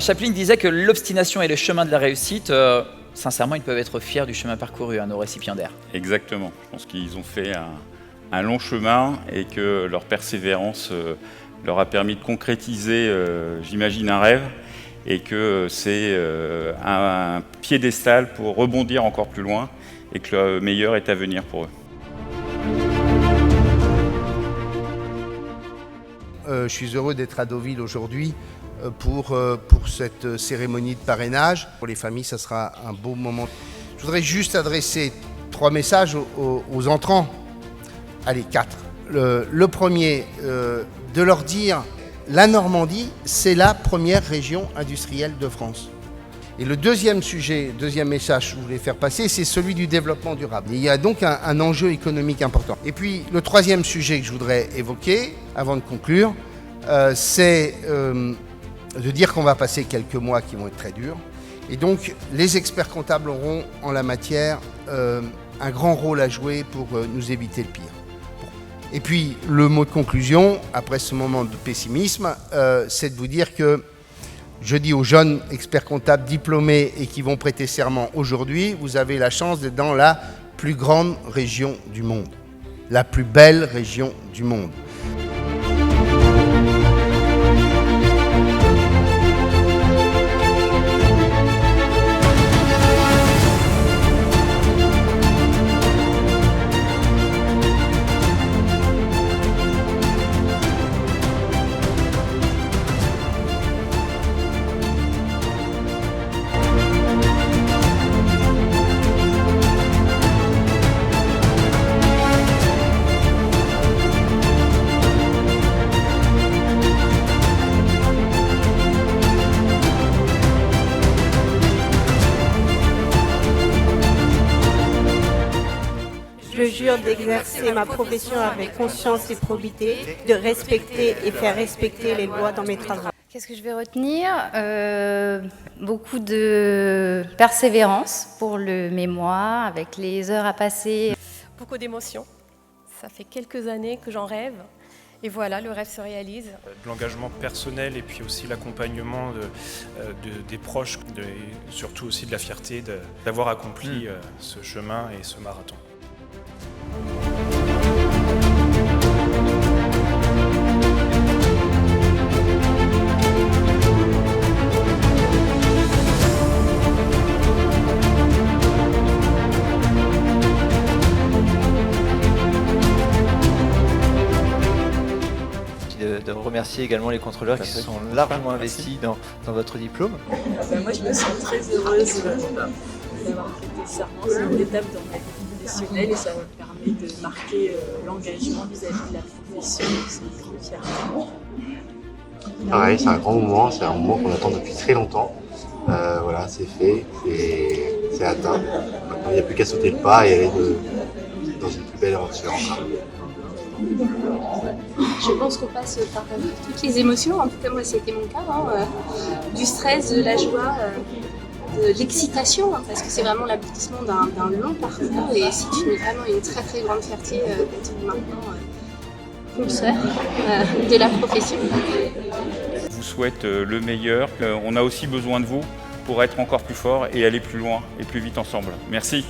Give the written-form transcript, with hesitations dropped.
Chaplin disait que l'obstination est le chemin de la réussite. Sincèrement, ils peuvent être fiers du chemin parcouru, nos récipiendaires. Exactement. Je pense qu'ils ont fait un long chemin et que leur persévérance leur a permis de concrétiser, j'imagine, un rêve, et que c'est un piédestal pour rebondir encore plus loin et que le meilleur est à venir pour eux. Je suis heureux d'être à Deauville aujourd'hui pour cette cérémonie de parrainage. Pour les familles, ça sera un beau moment. Je voudrais juste adresser 3 messages aux entrants. Allez, 4. Le premier, de leur dire la Normandie, c'est la première région industrielle de France. Et le deuxième message que je voulais faire passer, c'est celui du développement durable. Il y a donc un enjeu économique important. Et puis, le troisième sujet que je voudrais évoquer, avant de conclure, c'est de dire qu'on va passer quelques mois qui vont être très durs. Et donc, les experts comptables auront, en la matière, un grand rôle à jouer pour nous éviter le pire. Et puis, le mot de conclusion, après ce moment de pessimisme, c'est de vous dire que je dis aux jeunes experts comptables diplômés et qui vont prêter serment aujourd'hui, vous avez la chance d'être dans la plus grande région du monde, la plus belle région du monde. Je jure d'exercer ma profession avec conscience et probité, de respecter et faire respecter les lois dans mes travaux. Qu'est-ce que je vais retenir ? Beaucoup de persévérance pour le mémoire, avec les heures à passer. Beaucoup d'émotions. Ça fait quelques années que j'en rêve. Et voilà, le rêve se réalise. De l'engagement personnel et puis aussi l'accompagnement des proches, et surtout aussi de la fierté d'avoir accompli ce chemin et ce marathon. De remercier également les contrôleurs qui se sont largement investis dans votre diplôme. Moi, je me sens très heureuse d'avoir prêté serment. C'est une étape dans ma vie professionnelle et ça me permet de marquer l'engagement vis-à-vis de la profession. C'est une grande fierté. Pareil, c'est un grand moment, c'est un moment qu'on attend depuis très longtemps. Voilà, c'est fait, c'est atteint. Maintenant, il n'y a plus qu'à sauter le pas et aller dans une plus belle aventure encore. Je pense qu'on passe par toutes les émotions, en tout cas moi c'était mon cas, du stress, de la joie, de l'excitation, parce que c'est vraiment l'aboutissement d'un long parcours et c'est vraiment une très très grande fierté d'être maintenant consoeur de la profession. Je vous souhaite le meilleur, on a aussi besoin de vous pour être encore plus fort et aller plus loin et plus vite ensemble. Merci.